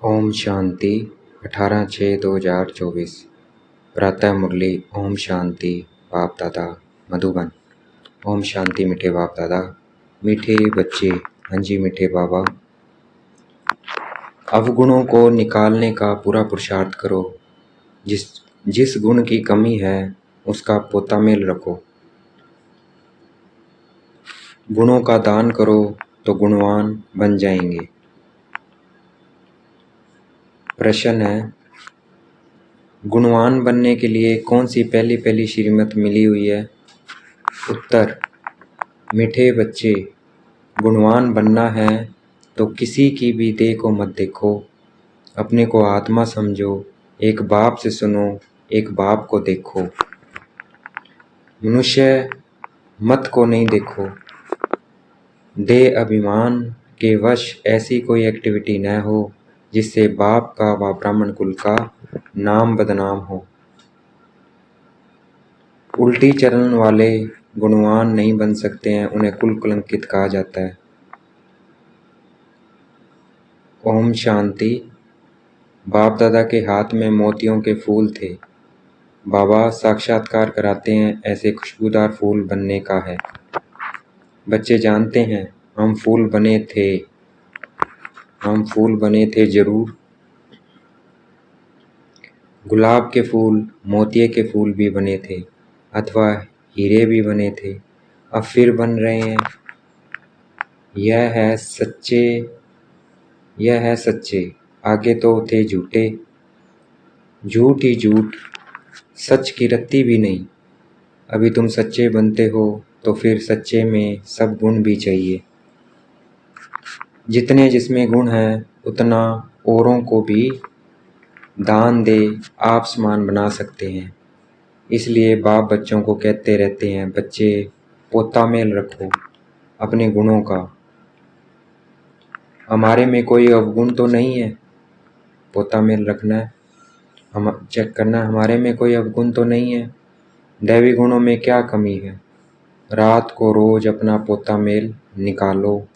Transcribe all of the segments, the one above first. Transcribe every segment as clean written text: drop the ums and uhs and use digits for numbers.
ओम शांति 18/6/2024 प्रातः मुरली। ओम शांति। बाप दादा मधुबन। ओम शांति मीठे बाप दादा, मीठे बच्चे। हाँ जी मीठे बाबा, अवगुणों को निकालने का पूरा पुरुषार्थ करो। जिस जिस गुण की कमी है उसका पोता मेल रखो। गुणों का दान करो तो गुणवान बन जाएंगे। प्रश्न है, गुणवान बनने के लिए कौन सी पहली पहली श्रीमत मिली हुई है? उत्तर, मीठे बच्चे, गुणवान बनना है तो किसी की भी देह को मत देखो, अपने को आत्मा समझो, एक बाप से सुनो, एक बाप को देखो। मनुष्य मत को नहीं देखो। देह अभिमान के वश ऐसी कोई एक्टिविटी न हो जिससे बाप का व ब्राह्मण कुल का नाम बदनाम हो। उल्टी चलन वाले गुणवान नहीं बन सकते हैं, उन्हें कुल कलंकित कहा जाता है। ओम शांति। बाप दादा के हाथ में मोतियों के फूल थे। बाबा साक्षात्कार कराते हैं ऐसे खुशबूदार फूल बनने का है। बच्चे जानते हैं हम फूल बने थे जरूर। गुलाब के फूल, मोतिये के फूल भी बने थे, अथवा हीरे भी बने थे, अब फिर बन रहे हैं। यह है सच्चे, आगे तो थे झूठे। झूठ ही झूठ, सच की रत्ती भी नहीं। अभी तुम सच्चे बनते हो तो फिर सच्चे में सब गुण भी चाहिए। जितने जिसमें गुण हैं उतना औरों को भी दान दे आप समान बना सकते हैं। इसलिए बाप बच्चों को कहते रहते हैं, बच्चे पोता मेल रखो अपने गुणों का। हमारे में कोई अवगुण तो नहीं है, पोता मेल रखना है, हम चेक करना हमारे में कोई अवगुण तो नहीं है। दैवी गुणों में क्या कमी है? रात को रोज अपना पोता मेल निकालो।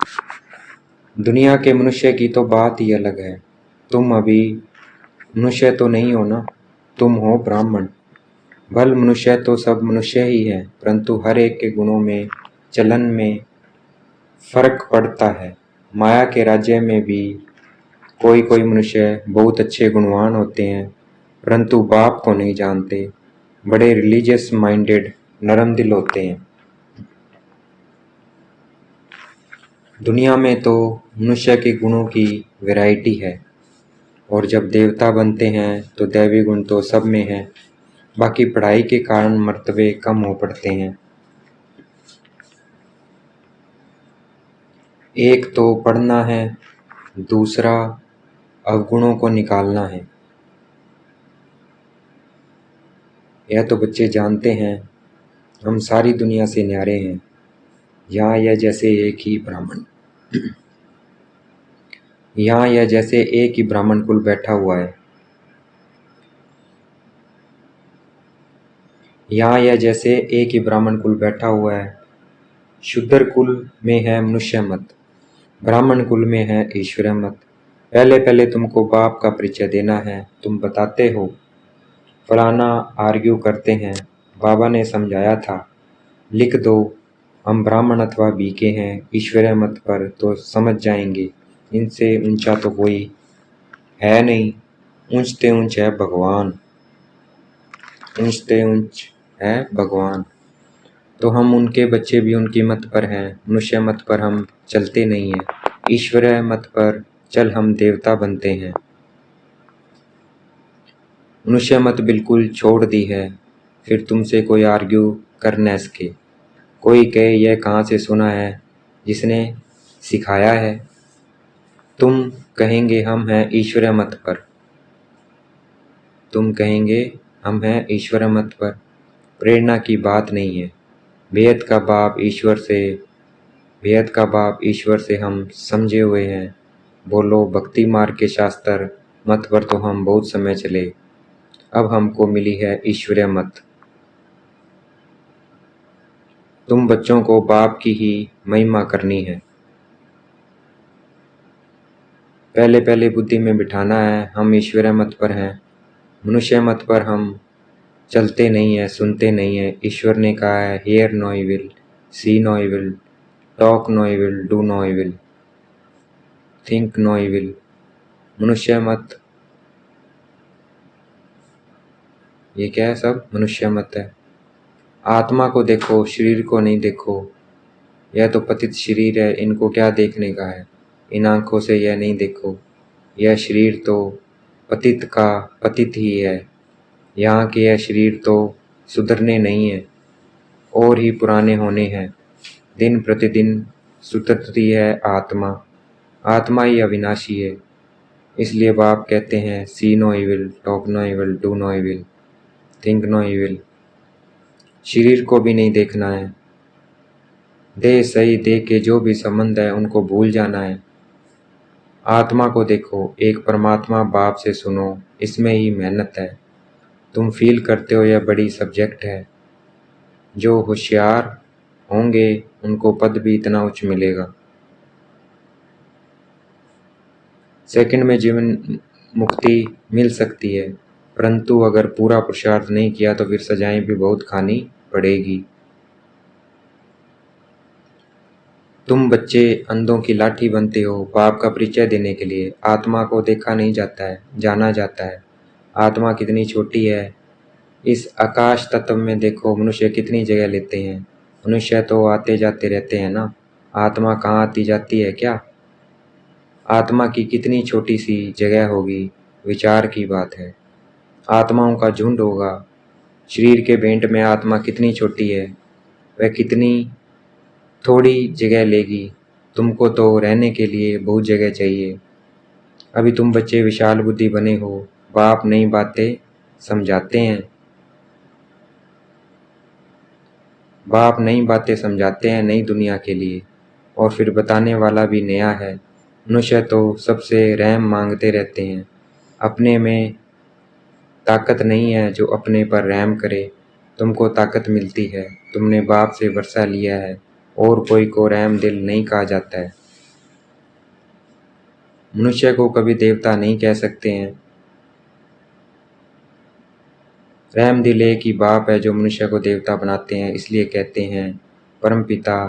दुनिया के मनुष्य की तो बात ही अलग है। तुम अभी मनुष्य तो नहीं हो ना, तुम हो ब्राह्मण। भल मनुष्य तो सब मनुष्य ही है, परंतु हर एक के गुणों में चलन में फर्क पड़ता है। माया के राज्य में भी कोई कोई मनुष्य बहुत अच्छे गुणवान होते हैं, परंतु बाप को नहीं जानते, बड़े रिलीजियस माइंडेड नरम दिल होते हैं। दुनिया में तो मनुष्य के गुणों की वैरायटी है, और जब देवता बनते हैं तो दैवी गुण तो सब में है, बाकी पढ़ाई के कारण मर्तबे कम हो पड़ते हैं। एक तो पढ़ना है, दूसरा अवगुणों को निकालना है। यह तो बच्चे जानते हैं, हम सारी दुनिया से न्यारे हैं। यहाँ यह जैसे एक ही ब्राह्मण कुल बैठा हुआ है। शूद्र कुल में है मनुष्य मत, ब्राह्मण कुल में है ईश्वर मत। पहले तुमको बाप का परिचय देना है। तुम बताते हो फलाना आर्ग्यू करते हैं, बाबा ने समझाया था, लिख दो हम ब्राह्मण अथवा बीके हैं, ईश्वर मत पर तो समझ जाएंगे। इनसे ऊंचा तो कोई है नहीं, ऊंचते ऊंच है भगवान। तो हम उनके बच्चे भी उनकी मत पर हैं। मनुष्य मत पर हम चलते नहीं हैं, ईश्वर मत पर चल हम देवता बनते हैं। मनुष्य मत बिल्कुल छोड़ दी है, फिर तुमसे कोई आर्ग्यू कर न सके। कोई कहे यह कहाँ से सुना है, जिसने सिखाया है? तुम कहेंगे हम हैं ईश्वर मत पर। प्रेरणा की बात नहीं है। बेहद का बाप ईश्वर से हम समझे हुए हैं। बोलो भक्ति मार्ग के शास्त्र मत पर तो हम बहुत समय चले, अब हमको मिली है ईश्वरीय मत। तुम बच्चों को बाप की ही महिमा करनी है। पहले पहले बुद्धि में बिठाना है, हम ईश्वर मत पर हैं, मनुष्य मत पर हम चलते नहीं है, सुनते नहीं है। ईश्वर ने कहा है, hear no evil, see no evil, talk no evil, do no evil, think no evil. मनुष्य मत, ये क्या है? सब मनुष्य मत है। आत्मा को देखो, शरीर को नहीं देखो। यह तो पतित शरीर है, इनको क्या देखने का है? इन आंखों से यह नहीं देखो। यह शरीर तो पतित का पतित ही है। यहाँ के यह शरीर तो सुधरने नहीं है, और ही पुराने होने हैं। दिन प्रतिदिन सुधरती है आत्मा। आत्मा ही अविनाशी है। इसलिए बाप कहते हैं, see no evil, talk no evil, do no evil, think no evil. शरीर को भी नहीं देखना है। देह सही, देह के जो भी संबंध है उनको भूल जाना है। आत्मा को देखो, एक परमात्मा बाप से सुनो, इसमें ही मेहनत है। तुम फील करते हो यह बड़ी सब्जेक्ट है। जो होशियार होंगे उनको पद भी इतना उच्च मिलेगा। सेकंड में जीवन मुक्ति मिल सकती है, परंतु अगर पूरा पुरुषार्थ नहीं किया तो फिर सजाएं भी बहुत खानी पड़ेगी। तुम बच्चे अंधों की लाठी बनते हो बाप का परिचय देने के लिए। आत्मा को देखा नहीं जाता है, जाना जाता है। आत्मा कितनी छोटी है। इस आकाश तत्व में देखो, मनुष्य कितनी जगह लेते हैं। मनुष्य तो आते जाते रहते हैं ना, आत्मा कहाँ आती जाती है क्या? आत्मा की कितनी छोटी सी जगह होगी, विचार की बात है। आत्माओं का झुंड होगा। शरीर के भेंट में आत्मा कितनी छोटी है, वह कितनी थोड़ी जगह लेगी। तुमको तो रहने के लिए बहुत जगह चाहिए। अभी तुम बच्चे विशाल बुद्धि बने हो, बाप नई बातें समझाते हैं। बाप नई बातें समझाते हैं नई दुनिया के लिए, और फिर बताने वाला भी नया है। मनुष्य तो सबसे रहम मांगते रहते हैं। अपने में ताकत नहीं है जो अपने पर रहम करे। तुमको ताकत मिलती है, तुमने बाप से वर्षा लिया है, और कोई को रहम दिल नहीं कहा जाता है। मनुष्य को कभी देवता नहीं कह सकते हैं। रहम दिल एक ही बाप है जो मनुष्य को देवता बनाते हैं। इसलिए कहते हैं, परम पिता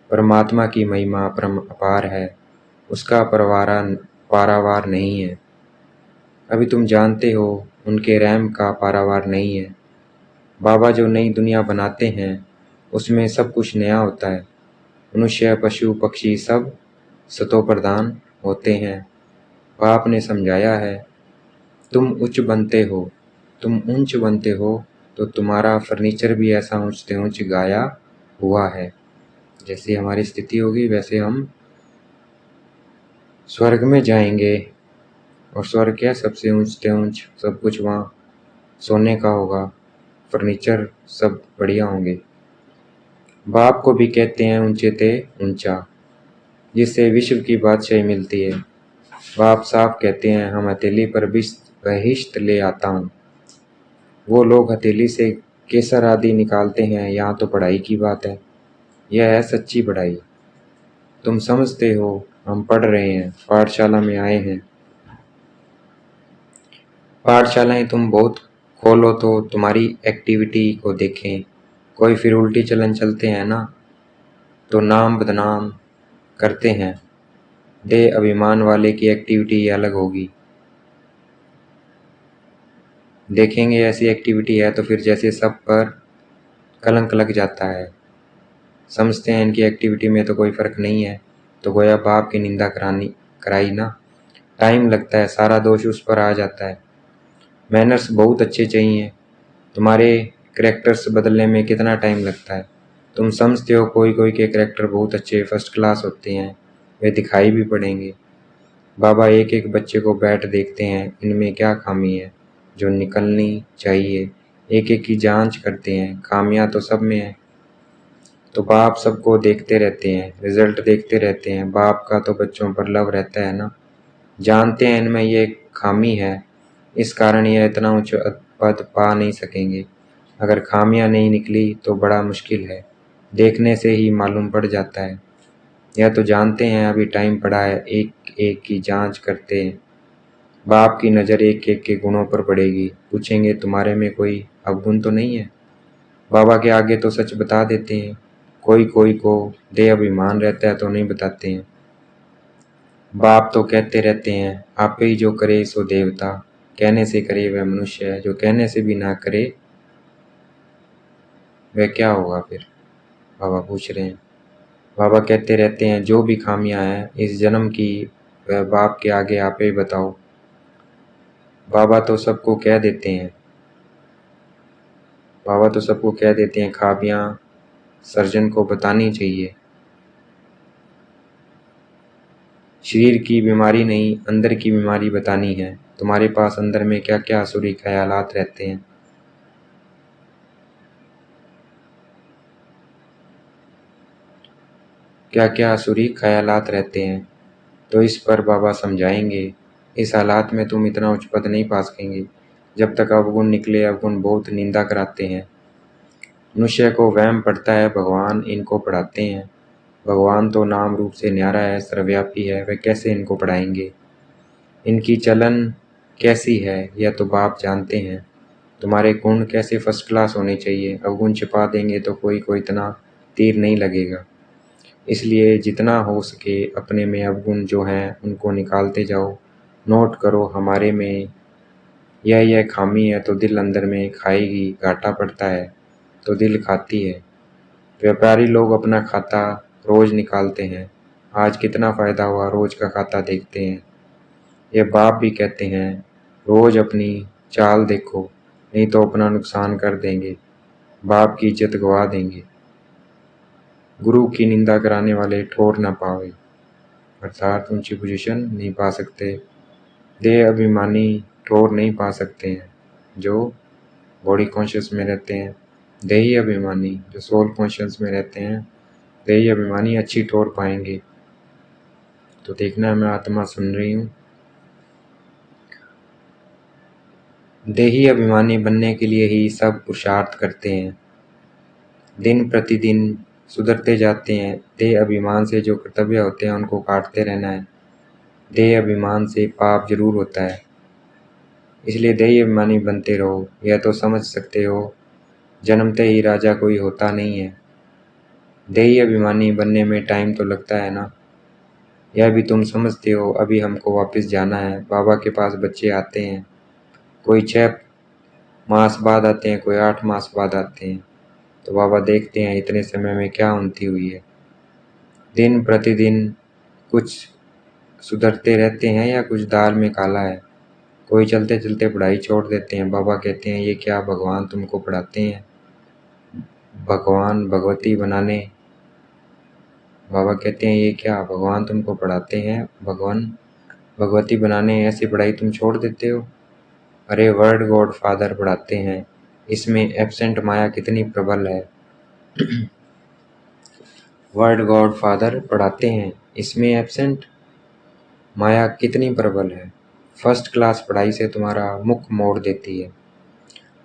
परमात्मा की महिमा परम अपार है, उसका पारावार नहीं है। अभी तुम जानते हो उनके रहम का पारावार नहीं है। बाबा जो नई दुनिया बनाते हैं उसमें सब कुछ नया होता है। मनुष्य पशु पक्षी सब सतो प्रधान होते हैं। बाप ने समझाया है, तुम उच्च बनते हो, तुम ऊंच बनते हो तो तुम्हारा फर्नीचर भी ऐसा ऊंच ऊंच गाया हुआ है। जैसी हमारी स्थिति होगी वैसे हम स्वर्ग में जाएंगे, और स्वर्ग क्या, सबसे ऊंच ऊंच सब कुछ वहाँ सोने का होगा। फर्नीचर सब बढ़िया होंगे। बाप को भी कहते हैं ऊंचे ते ऊंचा, जिससे विश्व की बादशाही मिलती है। बाप साफ कहते हैं, हम हथेली पर बहिश्त ले आता हूँ। वो लोग हथेली से केसर आदि निकालते हैं, यहाँ तो पढ़ाई की बात है। यह है सच्ची पढ़ाई। तुम समझते हो हम पढ़ रहे हैं, पाठशाला में आए हैं। पाठशालाएं तुम बहुत खोलो तो तुम्हारी एक्टिविटी को देखें। कोई फिर उल्टी चलन चलते हैं ना, तो नाम बदनाम करते हैं। देह अभिमान वाले की एक्टिविटी अलग होगी। देखेंगे ऐसी एक्टिविटी है तो फिर जैसे सब पर कलंक लग जाता है। समझते हैं इनकी एक्टिविटी में तो कोई फ़र्क नहीं है, तो गोया बाप की निंदा कराई ना। टाइम लगता है, सारा दोष उस पर आ जाता है। मैनर्स बहुत अच्छे चाहिए। तुम्हारे करैक्टर्स बदलने में कितना टाइम लगता है। तुम समझते हो कोई कोई के करैक्टर बहुत अच्छे फर्स्ट क्लास होते हैं, वे दिखाई भी पड़ेंगे। बाबा एक एक बच्चे को बैठ देखते हैं, इनमें क्या खामी है जो निकलनी चाहिए। एक एक की जांच करते हैं, खामियां तो सब में है। तो बाप सबको देखते रहते हैं, रिजल्ट देखते रहते हैं। बाप का तो बच्चों पर लव रहता है ना। जानते हैं इनमें ये खामी है, इस कारण यह इतना उच्च पद पा नहीं सकेंगे। अगर खामियां नहीं निकली तो बड़ा मुश्किल है, देखने से ही मालूम पड़ जाता है। यह तो जानते हैं अभी टाइम पड़ा है, एक एक की जांच करते हैं। बाप की नज़र एक एक के गुणों पर पड़ेगी, पूछेंगे तुम्हारे में कोई अवगुण तो नहीं है। बाबा के आगे तो सच बता देते हैं, कोई कोई को देह अभिमान रहता है तो नहीं बताते हैं। बाप तो कहते रहते हैं, आप ही जो करे सो देवता, कहने से करे वह मनुष्य है, जो कहने से भी ना करे वह क्या होगा फिर। बाबा पूछ रहे हैं। बाबा कहते रहते हैं, जो भी खामियां हैं इस जन्म की वह बाप के आगे आप ही बताओ। बाबा तो सबको कह देते हैं, बाबा तो सबको कह देते हैं खामियां सर्जन को बतानी चाहिए। शरीर की बीमारी नहीं, अंदर की बीमारी बतानी है। तुम्हारे पास अंदर में क्या क्या आसुरी ख्यालात रहते हैं। क्या क्या आसुरी ख्यालात रहते हैं, तो इस पर बाबा समझाएंगे। इस हालात में तुम इतना उच्च पद नहीं पा सकेंगे जब तक अवगुण निकले। अवगुण बहुत निंदा कराते हैं। मनुष्य को वहम पड़ता है भगवान इनको पढ़ाते हैं। भगवान तो नाम रूप से न्यारा है, सर्वव्यापी है, वे कैसे इनको पढ़ाएंगे। इनकी चलन कैसी है यह तो बाप जानते हैं। तुम्हारे गुण कैसे फर्स्ट क्लास होने चाहिए। अवगुण छिपा देंगे तो कोई को इतना तीर नहीं लगेगा। इसलिए जितना हो सके अपने में अवगुण जो हैं उनको निकालते जाओ। नोट करो हमारे में यह खामी है तो दिल अंदर में खाएगी। घाटा पड़ता है तो दिल खाती है। व्यापारी लोग अपना खाता रोज निकालते हैं। आज कितना फायदा हुआ रोज का खाता देखते हैं। ये बाप भी कहते हैं, रोज अपनी चाल देखो, नहीं तो अपना नुकसान कर देंगे, बाप की इज्जत गवा देंगे। गुरु की निंदा कराने वाले ठोर ना पावे, अर्थात ऊंची पोजीशन नहीं पा सकते। देह अभिमानी ठोर नहीं पा सकते हैं जो बॉडी कॉन्शियस में रहते हैं। देही अभिमानी जो सोल कॉन्शियस में रहते हैं, देही अभिमानी अच्छी ठोर पाएंगे। तो देखना मैं आत्मा सुन रही हूँ। देही अभिमानी बनने के लिए ही सब पुरुषार्थ करते हैं। दिन प्रतिदिन सुधरते जाते हैं। देह अभिमान से जो कर्तव्य होते हैं उनको काटते रहना है। देह अभिमान से पाप जरूर होता है, इसलिए देही अभिमानी बनते रहो। यह तो समझ सकते हो जन्मते ही राजा कोई होता नहीं है। देही अभिमानी बनने में टाइम तो लगता है ना, यह भी तुम समझते हो। अभी हमको वापस जाना है। बाबा के पास बच्चे आते हैं, कोई 6 मास बाद आते हैं, कोई 8 मास बाद आते हैं। तो बाबा देखते हैं इतने समय में क्या उन्नति हुई है। दिन प्रतिदिन कुछ सुधरते रहते हैं या कुछ दाल में काला है। कोई चलते चलते पढ़ाई छोड़ देते हैं। बाबा कहते हैं, ये क्या भगवान तुमको पढ़ाते हैं, भगवान भगवती बनाने। बाबा कहते हैं, ये क्या भगवान तुमको पढ़ाते हैं, भगवान भगवती बनाने, ऐसी पढ़ाई तुम छोड़ देते हो। अरे वर्ड गॉड फादर पढ़ाते हैं, इसमें एब्सेंट माया कितनी प्रबल है। वर्ड गॉड फादर पढ़ाते हैं, इसमें एब्सेंट माया कितनी प्रबल है। फर्स्ट क्लास पढ़ाई से तुम्हारा मुख मोड़ देती है।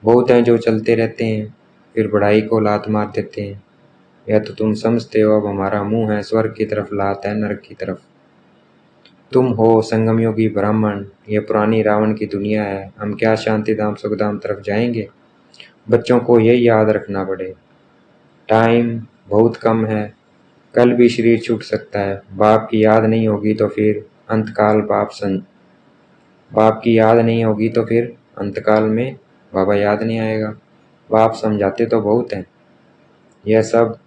बहुत हैं जो चलते रहते हैं फिर पढ़ाई को लात मार देते हैं। यह तो तुम समझते हो। अब हमारा मुंह है स्वर्ग की तरफ, लात है नरक की तरफ। तुम हो संगम योगी ब्राह्मण, यह पुरानी रावण की दुनिया है। हम क्या शांति धाम सुखधाम तरफ जाएंगे। बच्चों को यही याद रखना पड़े, टाइम बहुत कम है, कल भी शरीर छूट सकता है। बाप की याद नहीं होगी तो फिर अंतकाल बाप की याद नहीं होगी तो फिर अंतकाल में बाबा याद नहीं आएगा। बाप समझाते तो बहुत हैं, यह सब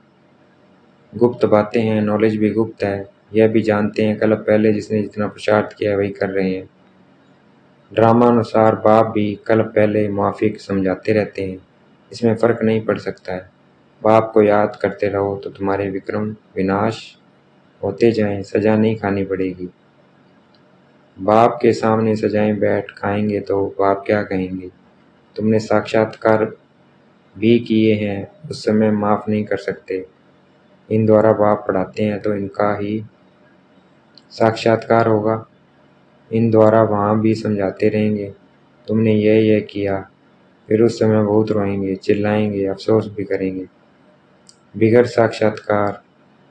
गुप्त बातें हैं, नॉलेज भी गुप्त है। यह भी जानते हैं कल पहले जिसने जितना पुरुषार्थ किया है वही कर रहे हैं। ड्रामा अनुसार बाप भी कल पहले माफिक समझाते रहते हैं, इसमें फर्क नहीं पड़ सकता है। बाप को याद करते रहो तो तुम्हारे विक्रम विनाश होते जाएं, सजा नहीं खानी पड़ेगी। बाप के सामने सजाएं बैठ खाएंगे तो बाप क्या कहेंगे। तुमने साक्षात्कार भी किए हैं, उस समय माफ नहीं कर सकते। इन द्वारा बाप पढ़ाते हैं तो इनका ही साक्षात्कार होगा। इन द्वारा वहाँ भी समझाते रहेंगे, तुमने यह किया। फिर उस समय बहुत रोएंगे, चिल्लाएंगे, अफसोस भी करेंगे। बिगड़ साक्षात्कार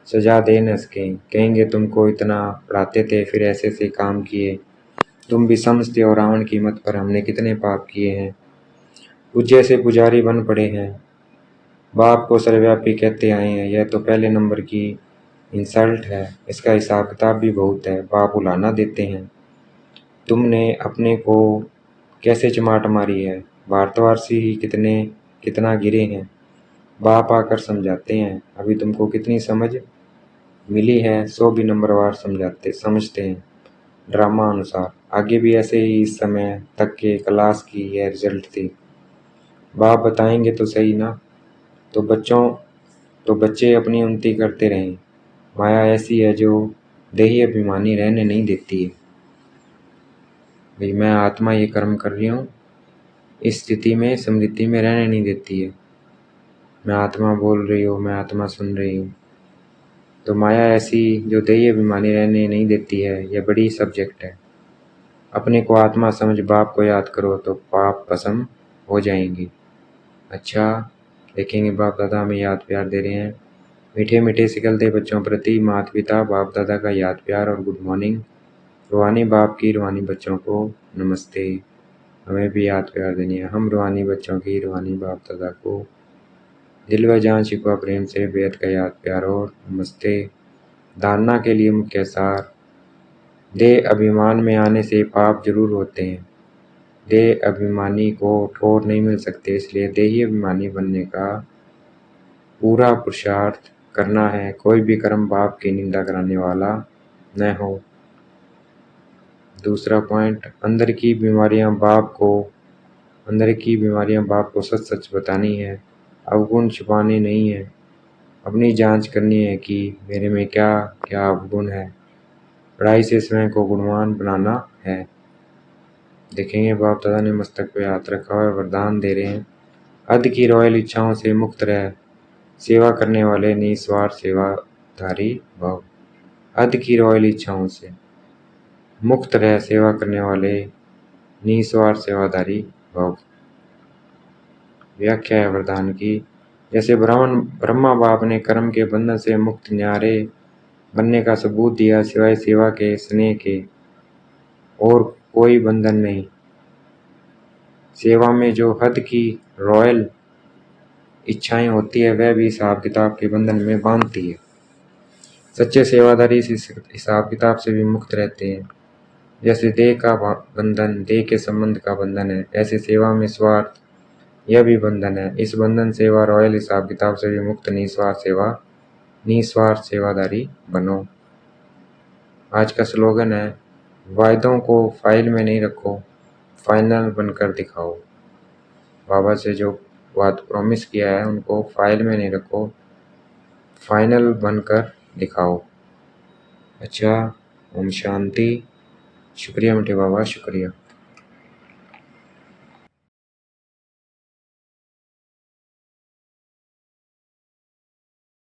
सजा दे न सकें। कहेंगे तुमको इतना पढ़ाते थे फिर ऐसे से काम किए। तुम भी समझते हो रावण की मत पर हमने कितने पाप किए हैं। पूज्य से पुजारी बन पड़े हैं। बाप को सर्वव्यापी कहते आए हैं। यह तो पहले नंबर की इंसल्ट है। इसका हिसाब किताब भी बहुत है। बाप उलाना देते हैं। तुमने अपने को कैसे चमाट मारी है। भारतवासी ही कितना गिरे हैं। बाप आकर समझाते हैं। अभी तुमको कितनी समझ मिली है 100 भी नंबरवार समझते हैं ड्रामा अनुसार। आगे भी ऐसे ही इस समय तक के क्लास की यह रिजल्ट थी। बाप बताएंगे तो सही ना। तो बच्चे अपनी उन्नति करते रहें। माया ऐसी है जो देही अभिमानी रहने नहीं देती है। भाई मैं आत्मा ये कर्म कर रही हूँ, इस स्थिति में स्मृति में रहने नहीं देती है। मैं आत्मा बोल रही हूँ, मैं आत्मा सुन रही हूँ। तो माया ऐसी जो देही अभिमानी रहने नहीं देती है, यह बड़ी सब्जेक्ट है। अपने को आत्मा समझ बाप को याद करो तो पाप भस्म हो जाएंगे। अच्छा देखेंगे बाप दादा हमें याद प्यार दे रहे हैं। मीठे मीठे सिकलते बच्चों प्रति माता पिता बाप दादा का याद प्यार और गुड मॉर्निंग। रूहानी बाप की रूहानी बच्चों को नमस्ते। हमें भी याद प्यार देनी है। हम रूहानी बच्चों की रूहानी बाप दादा को दिल व जान शिकवा प्रेम से बेहद का याद प्यार और नमस्ते। धारणा के लिए मुख्य सार। देह अभिमान में आने से पाप जरूर होते हैं। देह अभिमानी को ठोर नहीं मिल सकते, इसलिए देही अभिमानी बनने का पूरा पुरुषार्थ करना है। कोई भी कर्म बाप की निंदा कराने वाला न हो। दूसरा पॉइंट, अंदर की बीमारियां बाप को सच सच बतानी है। अवगुण छुपाने नहीं है। अपनी जांच करनी है कि मेरे में क्या क्या अवगुण है। पढ़ाई से स्वयं को गुणवान बनाना है। देखेंगे बाप दादा ने मस्तक पे हाथ रखा हुआ वरदान दे रहे हैं। अध की रॉयल इच्छाओं से मुक्त रह, सेवा करने वाले निस्वार्थ सेवाधारी भव। अध की रॉयल इच्छाओं से मुक्त रह, सेवा करने वाले निस्वार्थ सेवाधारी भव। व्याख्या है वरदान की। जैसे ब्रह्मा बाप ने कर्म के बंधन से मुक्त न्यारे बनने का सबूत दिया, सिवाय सेवा के स्नेह के और कोई बंधन नहीं। सेवा में जो हद की रॉयल इच्छाएं होती है वह भी हिसाब किताब के बंधन में बांधती है। सच्चे सेवादारी इस हिसाब किताब से भी मुक्त रहते हैं। जैसे देह का बंधन देह के संबंध का बंधन है, ऐसे सेवा में स्वार्थ यह भी बंधन है। इस बंधन सेवा रॉयल हिसाब किताब से भी मुक्त निस्वार्थ सेवादारी बनो। आज का स्लोगन है, वायदों को फाइल में नहीं रखो, फाइनल बनकर दिखाओ। बाबा से जो बात प्रॉमिस किया है उनको फाइल में नहीं रखो, फाइनल बनकर दिखाओ। अच्छा, ओम शांति। शुक्रिया मीठे बाबा, शुक्रिया।